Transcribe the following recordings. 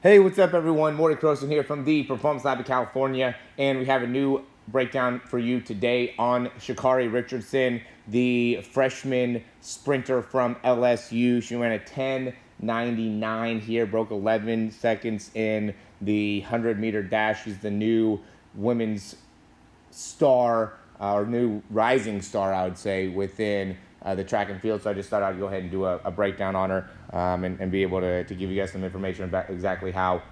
Hey, what's up, everyone? Morey Croson here from the Performance Lab of California, and we have a new breakdown for you today on Sha'Carri Richardson, the freshman sprinter from LSU. She ran a 10.99 here, broke 11 seconds in the 100-meter dash. She's the new women's star, or new rising star, I would say, within the track and field. So I just thought I'd go ahead and do a breakdown on her and be able to give you guys some information about exactly how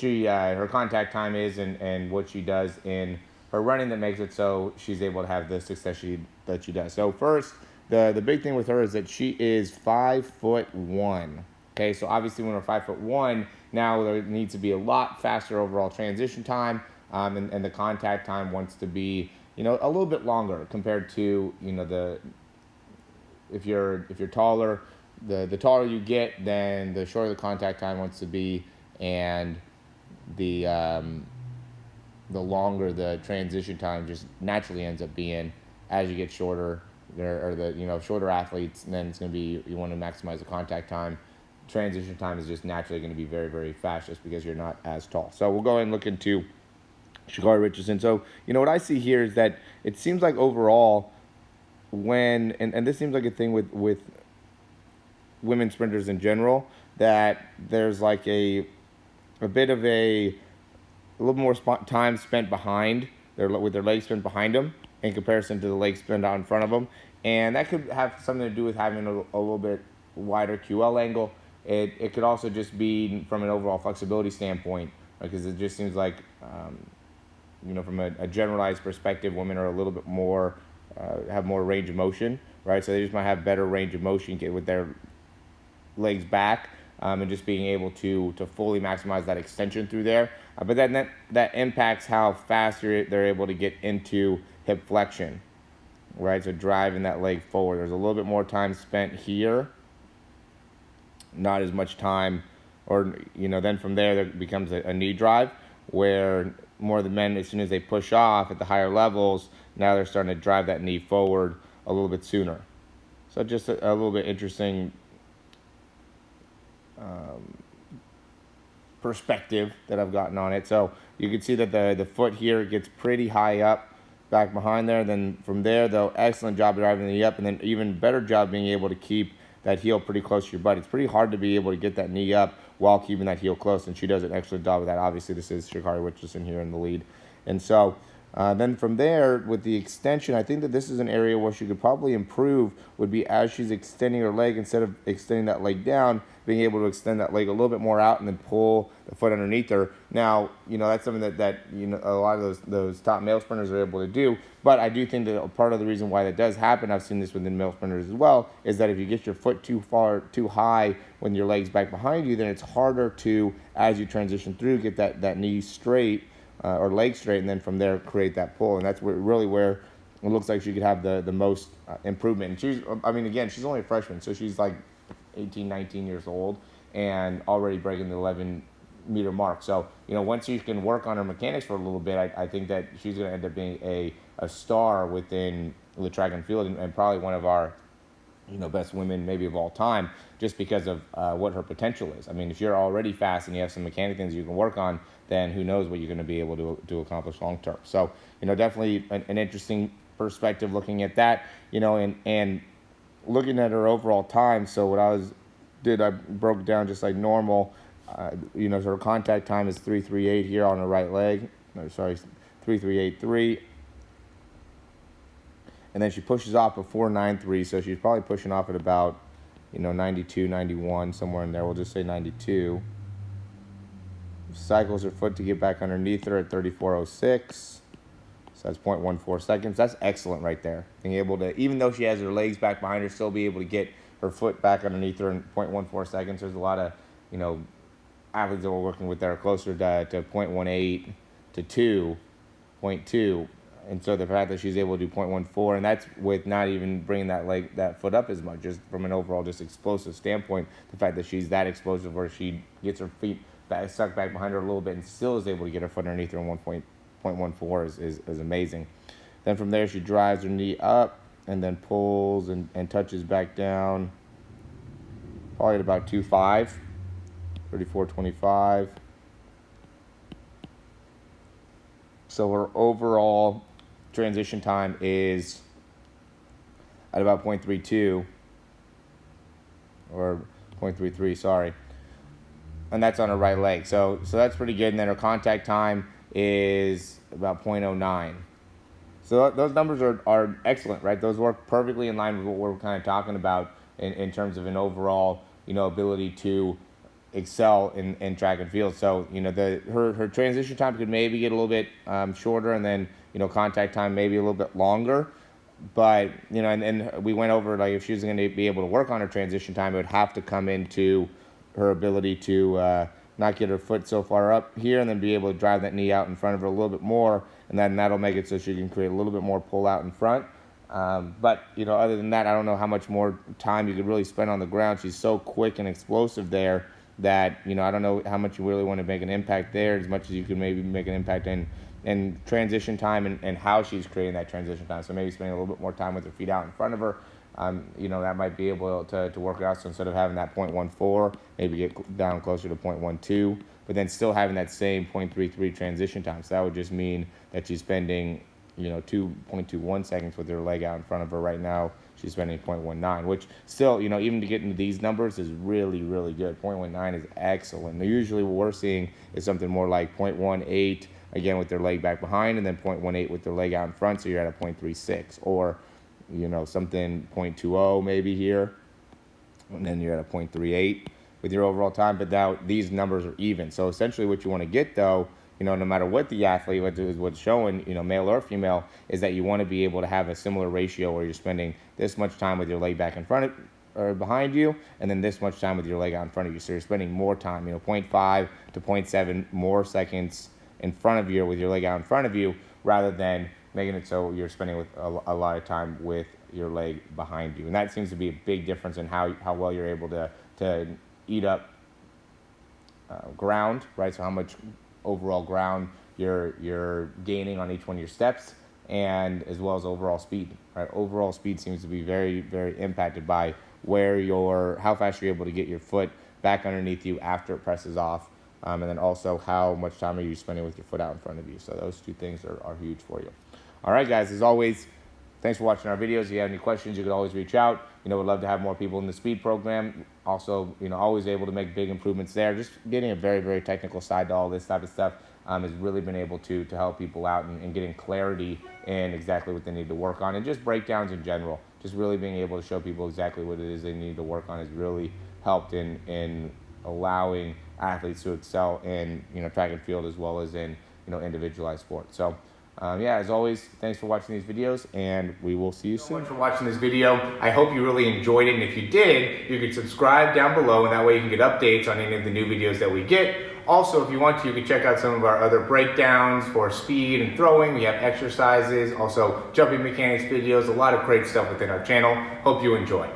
her contact time is and what she does in her running that makes it so she's able to have the success that she does. So first, the big thing with her is that she is 5'1". Okay, so obviously when we're 5'1", now there needs to be a lot faster overall transition time, and the contact time wants to be a little bit longer compared to if you're taller, the taller you get, then the shorter the contact time wants to be, and the longer the transition time just naturally ends up being as you get shorter. Or the shorter athletes, and then it's going to be, you want to maximize the contact time. Transition time is just naturally going to be very, very fast just because you're not as tall. So we'll go ahead and look into Sha'Carri Richardson. So what I see here is that it seems like overall when and this seems like a thing with women sprinters in general, that there's like a bit of a little more time spent behind with their legs spent behind them in comparison to the legs spent out in front of them, and that could have something to do with having a little bit wider QL angle. It could also just be from an overall flexibility standpoint, because it just seems like from a generalized perspective, women are a little bit more have more range of motion, right? So they just might have better range of motion with their legs back, and just being able to fully maximize that extension through there. But then that impacts how fast they're able to get into hip flexion, right? So driving that leg forward. There's a little bit more time spent here, not as much time, or then from there becomes a knee drive, where more of the men, as soon as they push off at the higher levels, now they're starting to drive that knee forward a little bit sooner. So just a little bit interesting perspective that I've gotten on it. So you can see that the foot here gets pretty high up back behind there. Then from there, though, excellent job driving the knee up, and then even better job being able to keep that heel pretty close to your butt. It's pretty hard to be able to get that knee up while keeping that heel close, and she does an excellent job of that. Obviously, this is Sha'Carri Richardson here in the lead. And so then from there, with the extension, I think that this is an area where she could probably improve, would be as she's extending her leg, instead of extending that leg down, being able to extend that leg a little bit more out and then pull the foot underneath her. Now, that's something that a lot of those top male sprinters are able to do. But I do think that part of the reason why that does happen, I've seen this within male sprinters as well, is that if you get your foot too high when your leg's back behind you, then it's harder to, as you transition through, get that knee straight, or leg straight, and then from there create that pull. And that's really where it looks like she could have the most improvement. And again, she's only a freshman, so she's like 18, 19 years old and already breaking the 11-meter mark. So, once she can work on her mechanics for a little bit, I think that she's going to end up being a star within the track and field, and probably one of our best women maybe of all time, just because of what her potential is. If you're already fast and you have some mechanic things you can work on, then who knows what you're going to be able to accomplish long term. So, definitely an interesting perspective looking at that, and looking at her overall time. So what I broke it down just like normal. So her contact time is 3:38 here on her right leg. No, sorry, 3:38.3. And then she pushes off at 4:93, so she's probably pushing off at about 92, 91, somewhere in there. We'll just say 92. Cycles her foot to get back underneath her at 34:06. So that's 0.14 seconds. That's excellent right there. Being able to, even though she has her legs back behind her, still be able to get her foot back underneath her in 0.14 seconds. There's a lot of, athletes that we're working with that are closer to 0.18 to 2.2. And so the fact that she's able to do 0.14, and that's with not even bringing that foot up as much, just from an overall just explosive standpoint, the fact that she's that explosive where she gets her feet stuck back behind her a little bit and still is able to get her foot underneath her in 1.14 is amazing. Then from there, she drives her knee up and then pulls and touches back down, probably at about 2.5. 34.25. So her overall transition time is at about 0.32 or 0.33, sorry. And that's on her right leg. So that's pretty good. And then her contact time is about 0.09. So those numbers are excellent, right? Those work perfectly in line with what we're kind of talking about in terms of an overall, ability to excel in track and field. So, her transition time could maybe get a little bit shorter, and then, contact time maybe a little bit longer. But, and we went over, like, if she was going to be able to work on her transition time, it would have to come into her ability to not get her foot so far up here, and then be able to drive that knee out in front of her a little bit more, and then that'll make it so she can create a little bit more pull out in front. But, other than that, I don't know how much more time you could really spend on the ground. She's so quick and explosive there that, I don't know how much you really want to make an impact there, as much as you could maybe make an impact in transition time and how she's creating that transition time. So maybe spending a little bit more time with her feet out in front of her. That might be able to work it out. So instead of having that 0.14, maybe get down closer to 0.12, but then still having that same 0.33 transition time. So that would just mean that she's spending, 2.21 seconds with her leg out in front of her. Right now, she's spending 0.19, which still, even to get into these numbers is really, really good. 0.19 is excellent. Now, usually what we're seeing is something more like 0.18, again, with their leg back behind, and then 0.18 with their leg out in front, so you're at a 0.36, or something 0.20 maybe here, and then you're at a 0.38 with your overall time. But now these numbers are even. So essentially what you want to get, though, no matter what the athlete, what's showing, male or female, is that you want to be able to have a similar ratio where you're spending this much time with your leg back in front of or behind you, and then this much time with your leg out in front of you. So you're spending more time, 0.5 to 0.7 more seconds in front of you with your leg out in front of you, rather than making it so you're spending with a lot of time with your leg behind you. And that seems to be a big difference in how well you're able to eat up ground, right? So how much overall ground you're gaining on each one of your steps, and as well as overall speed, right? Overall speed seems to be very, very impacted by how fast you're able to get your foot back underneath you after it presses off. And then also how much time are you spending with your foot out in front of you. So those two things are huge for you. All right, guys, as always, thanks for watching our videos. If you have any questions, you can always reach out. We'd love to have more people in the speed program. Also, always able to make big improvements there. Just getting a very, very technical side to all this type of stuff has really been able to help people out and getting clarity in exactly what they need to work on, and just breakdowns in general. Just really being able to show people exactly what it is they need to work on has really helped in allowing athletes to excel in track and field, as well as in individualized sports. So as always, thanks for watching these videos, and we will see you soon. Thanks so much for watching this video. I hope you really enjoyed it, and if you did, you can subscribe down below, and that way you can get updates on any of the new videos that we get. Also, if you want to, you can check out some of our other breakdowns for speed and throwing. We have exercises, also jumping mechanics videos, a lot of great stuff within our channel. Hope you enjoy.